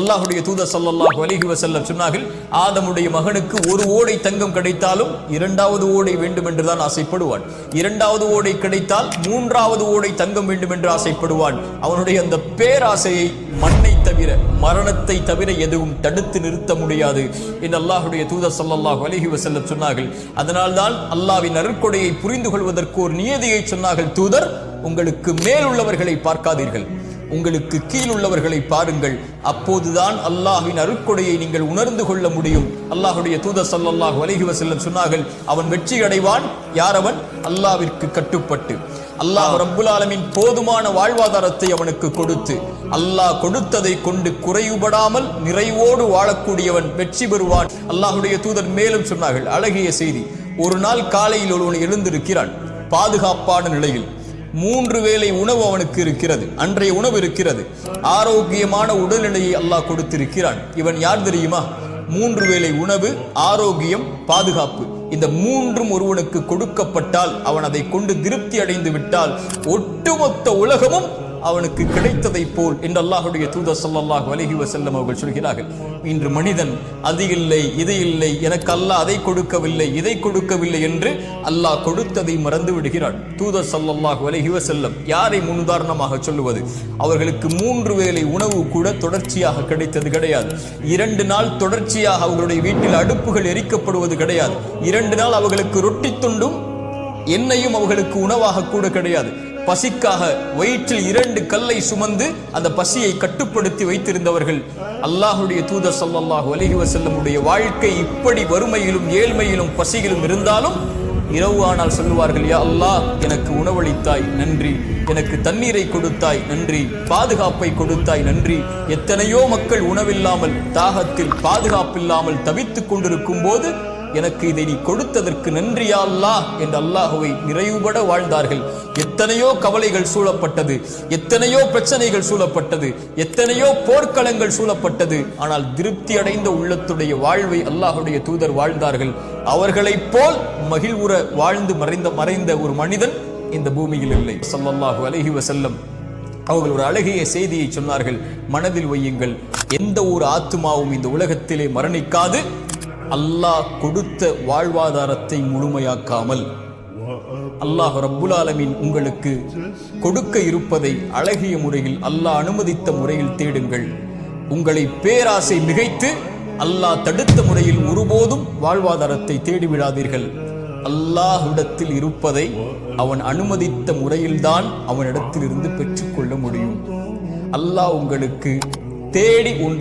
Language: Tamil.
அல்லாஹ்வுடைய தூதர் ஸல்லல்லாஹு அலைஹி வஸல்லம் சொன்னார்கள், ஆதமுடைய மகனுக்கு ஒரு ஓடை தங்கம் கிடைத்தாலும் இரண்டாவது ஓடை வேண்டும் என்றுதான் ஆசைப்படுவான். இரண்டாவது ஓடை கிடைத்தால் மூன்றாவது ஓடை தங்கம் வேண்டும் என்று ஆசைப்படுவான். அவனுடைய அந்த பேராசையை மண்ணை தவிர, மரணத்தை தவிர எதுவும் தடுத்து நிறுத்த முடியாது என்று அல்லாஹ்வுடைய தூதர் ஸல்லல்லாஹு அலைஹி வஸல்லம் சொன்னார்கள். அதனால்தான் அல்லாஹ்வின் அருட்கொடையை புரிந்து கொள்வதற்கு ஒரு நியதியை சொன்னார்கள். தூதர், உங்களுக்கு மேல் உள்ளவர்களை பார்க்காதீர்கள், உங்களுக்கு கீழ் உள்ளவர்களை பாருங்கள். அப்போதுதான் அல்லாஹ்வின் அருட்கொடையை நீங்கள் உணர்ந்து கொள்ள முடியும். அல்லாஹ்வுடைய தூதர் ஸல்லல்லாஹு அலைஹி வஸல்லம் சொன்னார்கள், அவன் வெற்றி அடைவான் யார்? அவன் அல்லாஹ்விற்கு கட்டுப்பட்டு, அல்லாஹ் ரப்புல் ஆலமீன் போதுமான வாழ்வாதாரத்தை அவனுக்கு கொடுத்து, அல்லாஹ் கொடுத்ததை கொண்டு குறைவுபடாமல் நிறைவோடு வாழக்கூடியவன் வெற்றி பெறுவான். அல்லாஹ்வுடைய தூதர் மேலும் சொன்னார்கள், அழகிய செய்தி. ஒரு நாள் காலையில் ஒருவன் எழுந்திருக்கிறான், பாதுகாப்பான நிலையில் 3 வேளை உணவு அவனுக்கு இருக்கிறது, அன்றைய உணவு இருக்கிறது, ஆரோக்கியமான உடல்நிலையை அல்லாஹ் கொடுத்திருக்கிறான். இவன் யார் தெரியுமா? 3 வேளை உணவு, ஆரோக்கியம், பாதுகாப்பு, இந்த 3ம் ஒருவனுக்கு கொடுக்கப்பட்டால், அவன் அதை கொண்டு திருப்தி அடைந்து விட்டால் ஒட்டுமொத்த உலகமும் அவனுக்கு கிடைத்ததை போல் என்று அல்லாஹ்வுடைய தூதர் ஸல்லல்லாஹு அலைஹி வஸல்லம் அவர்கள் சொல்கிறார்கள். இன்று மனிதன் அது இல்லை, இது இல்லை, எனக்கு அல்லாஹ் அதை கொடுக்கவில்லை, இதை கொடுக்கவில்லை என்று அல்லாஹ் கொடுத்ததை மறந்து விடுகிறான். தூதர் ஸல்லல்லாஹு அலைஹி வஸல்லம் யாரை முன்னுதாரணமாக சொல்லுவது? அவர்களுக்கு 3 வேளை உணவு கூட தொடர்ச்சியாக கிடைத்தது கிடையாது. 2 நாள் தொடர்ச்சியாக அவர்களுடைய வீட்டில் அடுப்புகள் எரிக்கப்படுவது கிடையாது. 2 நாள் அவர்களுக்கு ரொட்டி துண்டும் எண்ணெயும் அவர்களுக்கு உணவாக கூட கிடையாது. பசிக்காக வயிற்றில் 2 கல்லை சுமந்து அந்த பசியை கட்டுப்படுத்தி வைத்திருந்தவர்கள். அல்லாஹ்வுடைய தூதர் ஸல்லல்லாஹு அலைஹி வஸல்லமுடைய வாழ்க்கை இப்படி வறுமையிலும் ஏழ்மையிலும் பசியிலும் இருந்தாலும் இரவு ஆனால் சொல்லுவார்கள், யா அல்லாஹ், எனக்கு உணவளித்தாய் நன்றி, எனக்கு தண்ணீரை கொடுத்தாய் நன்றி, பாதுகாப்பை கொடுத்தாய் நன்றி. எத்தனையோ மக்கள் உணவில்லாமல், தாகத்தில், பாதுகாப்பில்லாமல் தவித்துக் கொண்டிருக்கும் போது எனக்கு இதை நீ கொடுத்ததற்கு நன்றி யா அல்லாஹ் என்று அல்லாஹ்வை நிறைவுபட வாழ்ந்தார்கள். எத்தனையோ கவலைகள் சூழப்பட்டது, எத்தனையோ பிரச்சனைகள் சூழப்பட்டது, எத்தனையோ போர்க்களங்கள் சூழப்பட்டது. ஆனால் திருப்தி அடைந்த உள்ளத்துடைய வாழ்வை அல்லாஹ்வுடைய தூதர் வாழ்ந்தார்கள். அவர்களைப் போல் மகிழ்வுற வாழ்ந்து மறைந்த ஒரு மனிதன் இந்த பூமியில் இல்லை. ஸல்லல்லாஹு அலைஹி வஸல்லம் அவர்கள் ஒரு அழகிய செய்தியை சொன்னார்கள், மனதில் வையுங்கள். எந்த ஒரு ஆத்துமாவும் இந்த உலகத்திலே மரணிக்காது, அல்லாஹ் கொடுத்த வாழ்வாதாரத்தை முழுமையாக்காமல். அல்லாஹ் ரப்புல் ஆலமீன் உங்களுக்கு கொடுக்க இருப்பதை அழகிய முறையில், அல்லாஹ் அனுமதித்த முறையில் தேடுங்கள். உங்களை பேராசை மிகைத்து அல்லாஹ் தடுத்த முறையில் ஒருபோதும் வாழ்வாதாரத்தை தேடிவிடாதீர்கள். அல்லாஹ்விடத்தில் இருப்பதை அவன் அனுமதித்த முறையில்தான் அவனிடத்தில் இருந்து பெற்றுக்கொள்ள முடியும். அல்லாஹ் உங்களுக்கு தேடி ஒன்றை